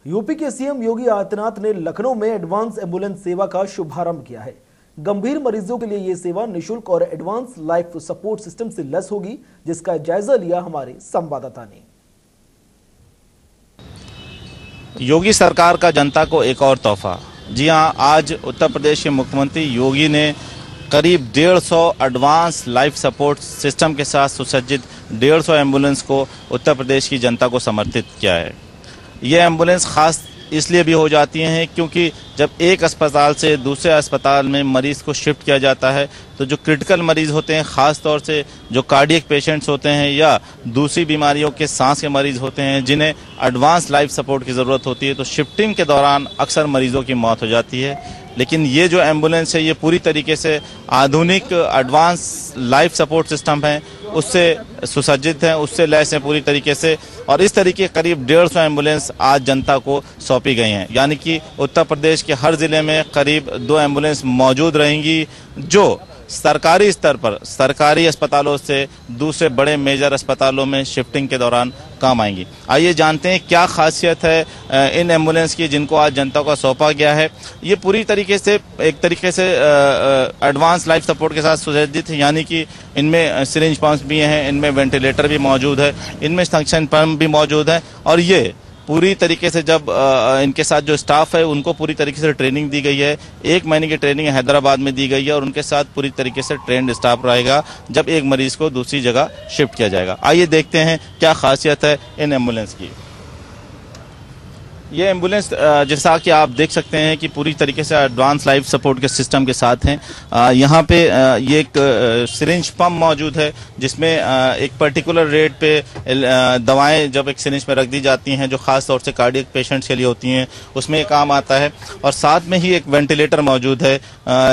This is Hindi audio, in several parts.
यूपी के सीएम योगी आदित्यनाथ ने लखनऊ में एडवांस एम्बुलेंस सेवा का शुभारंभ किया है। गंभीर मरीजों के लिए ये सेवा निःशुल्क और एडवांस लाइफ सपोर्ट सिस्टम से लैस होगी, जिसका जायजा लिया हमारे संवाददाता ने। योगी सरकार का जनता को एक और तोहफा। जी हां, आज उत्तर प्रदेश के मुख्यमंत्री योगी ने करीब 150 एडवांस लाइफ सपोर्ट सिस्टम के साथ सुसज्जित 150 एम्बुलेंस को उत्तर प्रदेश की जनता को समर्पित किया है। ये एम्बुलेंस खास इसलिए भी हो जाती हैं क्योंकि जब एक अस्पताल से दूसरे अस्पताल में मरीज को शिफ्ट किया जाता है तो जो क्रिटिकल मरीज होते हैं, ख़ास तौर से जो कार्डियक पेशेंट्स होते हैं या दूसरी बीमारियों के सांस के मरीज होते हैं, जिन्हें एडवांस लाइफ सपोर्ट की ज़रूरत होती है, तो शिफ्टिंग के दौरान अक्सर मरीजों की मौत हो जाती है। लेकिन ये जो एम्बुलेंस है ये पूरी तरीके से आधुनिक एडवांस लाइफ सपोर्ट सिस्टम है, उससे सुसज्जित है, उससे लैस है पूरी तरीके से। और इस तरीके करीब 150 एम्बुलेंस आज जनता को सौंपी गई हैं। यानी कि उत्तर प्रदेश के हर जिले में करीब 2 एम्बुलेंस मौजूद रहेंगी, जो सरकारी स्तर पर सरकारी अस्पतालों से दूसरे बड़े मेजर अस्पतालों में शिफ्टिंग के दौरान काम आएंगी। आइए जानते हैं क्या खासियत है इन एम्बुलेंस की जिनको आज जनता को सौंपा गया है। ये पूरी तरीके से एक तरीके से एडवांस लाइफ सपोर्ट के साथ सुसज्जित है, यानी कि इनमें सिरिंज पंप भी हैं, इनमें वेंटिलेटर भी मौजूद है, इनमें सक्शन पंप भी मौजूद है। और ये पूरी तरीके से जब इनके साथ जो स्टाफ है उनको पूरी तरीके से ट्रेनिंग दी गई है। 1 महीने की ट्रेनिंग हैदराबाद में दी गई है और उनके साथ पूरी तरीके से ट्रेंड स्टाफ रहेगा जब एक मरीज को दूसरी जगह शिफ्ट किया जाएगा। आइए देखते हैं क्या खासियत है इन एम्बुलेंस की। ये एम्बुलेंस जैसा कि आप देख सकते हैं कि पूरी तरीके से एडवांस लाइफ सपोर्ट के सिस्टम के साथ हैं। यहाँ पे ये एक सिरिंज पंप मौजूद है जिसमें एक पर्टिकुलर रेट पे दवाएं जब एक सिरिंज में रख दी जाती हैं जो खास तौर से कार्डियक पेशेंट्स के लिए होती हैं, उसमें ये काम आता है। और साथ में ही एक वेंटिलेटर मौजूद है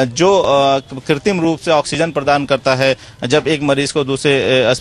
जो कृत्रिम रूप से ऑक्सीजन प्रदान करता है जब एक मरीज को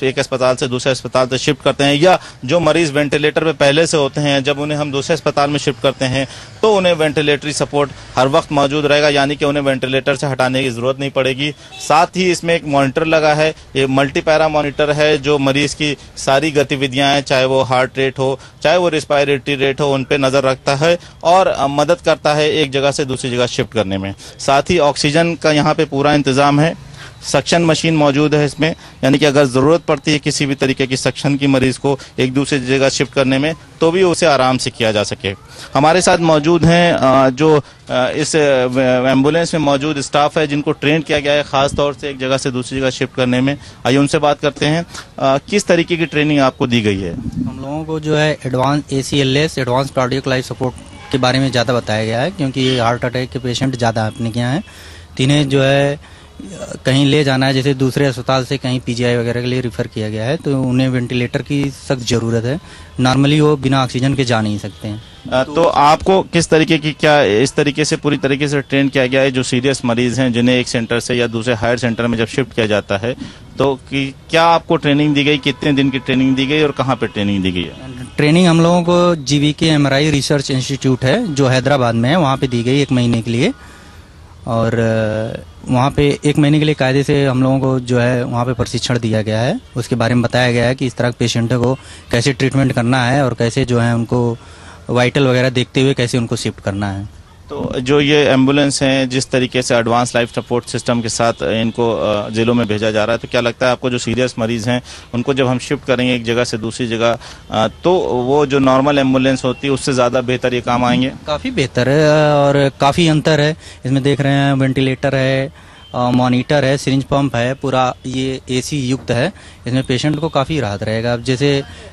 एक अस्पताल से दूसरे अस्पताल से शिफ्ट करते हैं, या जो मरीज वेंटिलेटर पे पहले से होते हैं जब उन्हें हम दूसरे अस्पताल में शिफ्ट करते हैं तो उन्हें वेंटिलेटरी सपोर्ट हर वक्त मौजूद रहेगा, यानी कि उन्हें वेंटिलेटर से हटाने की जरूरत नहीं पड़ेगी। साथ ही इसमें एक मॉनिटर लगा है, ये मल्टीपैरा मॉनिटर है जो मरीज की सारी गतिविधियां हैं, चाहे वो हार्ट रेट हो, चाहे वो रिस्पायरेटरी रेट हो, उन पे नजर रखता है और मदद करता है एक जगह से दूसरी जगह शिफ्ट करने में। साथ ही ऑक्सीजन का यहाँ पे पूरा इंतजाम है, सक्शन मशीन मौजूद है इसमें, यानी कि अगर ज़रूरत पड़ती है किसी भी तरीके की सक्शन की मरीज को एक दूसरी जगह शिफ्ट करने में तो भी उसे आराम से किया जा सके। हमारे साथ मौजूद हैं जो इस एम्बुलेंस में मौजूद स्टाफ है जिनको ट्रेन किया गया है खास तौर से एक जगह से दूसरी जगह शिफ्ट करने में। आइए उनसे बात करते हैं, किस तरीके की ट्रेनिंग आपको दी गई है? हम लोगों को जो है advance ACLS advance cardiac life support के बारे में ज़्यादा बताया गया है, क्योंकि हार्ट अटैक के पेशेंट ज़्यादा अपने के यहाँ हैं। इन्हें जो है कहीं ले जाना है, जैसे दूसरे अस्पताल से कहीं PGI वगैरह के लिए रिफ़र किया गया है, तो उन्हें वेंटिलेटर की सख्त ज़रूरत है। नॉर्मली वो बिना ऑक्सीजन के जा नहीं सकते हैं। तो आपको किस तरीके की, क्या इस तरीके से पूरी तरीके से ट्रेन किया गया है जो सीरियस मरीज हैं जिन्हें एक सेंटर से या दूसरे हायर सेंटर में जब शिफ्ट किया जाता है, तो क्या आपको ट्रेनिंग दी गई, कितने दिन की ट्रेनिंग दी गई और कहाँ पे ट्रेनिंग दी गई है? ट्रेनिंग हम लोगों को GVK MRI रिसर्च इंस्टीट्यूट है जो हैदराबाद में है, वहाँ पे दी गई 1 महीने के लिए। और वहाँ पे 1 महीने के लिए कायदे से हम लोगों को जो है वहाँ पे प्रशिक्षण दिया गया है, उसके बारे में बताया गया है कि इस तरह के पेशेंटों को कैसे ट्रीटमेंट करना है और कैसे जो है उनको वाइटल वगैरह देखते हुए कैसे उनको शिफ्ट करना है। तो जो ये एम्बुलेंस हैं जिस तरीके से एडवांस लाइफ सपोर्ट सिस्टम के साथ इनको जिलों में भेजा जा रहा है, तो क्या लगता है आपको जो सीरियस मरीज हैं उनको जब हम शिफ्ट करेंगे एक जगह से दूसरी जगह तो वो जो नॉर्मल एम्बुलेंस होती है उससे ज़्यादा बेहतर ये काम आएंगे? काफ़ी बेहतर है और काफ़ी अंतर है इसमें। देख रहे हैं वेंटिलेटर है, मॉनिटर है, सिरिंज पंप है, पूरा ये AC युक्त है। इसमें पेशेंट को काफ़ी राहत रहेगा। अब जैसे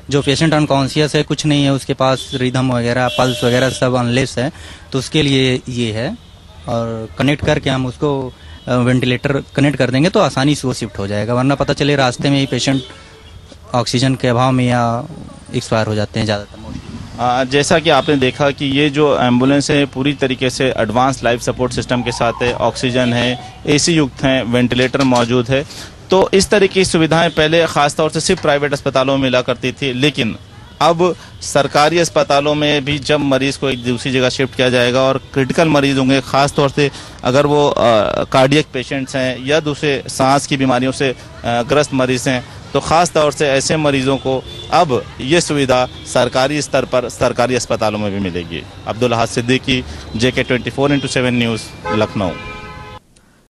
जो पेशेंट अनकॉन्शियस है, कुछ नहीं है, उसके पास रिदम वगैरह पल्स वगैरह सब अनलेस है, तो उसके लिए ये है। और कनेक्ट करके हम उसको वेंटिलेटर कनेक्ट कर देंगे तो आसानी से वो शिफ्ट हो जाएगा, वरना पता चले रास्ते में ही पेशेंट ऑक्सीजन के अभाव में या एक्सपायर हो जाते हैं ज़्यादातर। जैसा कि आपने देखा कि ये जो एम्बुलेंस है पूरी तरीके से एडवांस लाइफ सपोर्ट सिस्टम के साथ है, ऑक्सीजन है, AC युक्त हैं, वेंटिलेटर मौजूद है। तो इस तरह की सुविधाएं पहले खास तौर से सिर्फ प्राइवेट अस्पतालों में मिला करती थी, लेकिन अब सरकारी अस्पतालों में भी जब मरीज को एक दूसरी जगह शिफ्ट किया जाएगा और क्रिटिकल मरीज होंगे, खास तौर से अगर वो कार्डियक पेशेंट्स हैं या दूसरे सांस की बीमारियों से ग्रस्त मरीज हैं, तो ख़ास तौर से ऐसे मरीजों को अब ये सुविधा सरकारी स्तर पर सरकारी अस्पतालों में भी मिलेगी। Abdul Ahad Siddiqui, JK 24x7 news, Lucknow.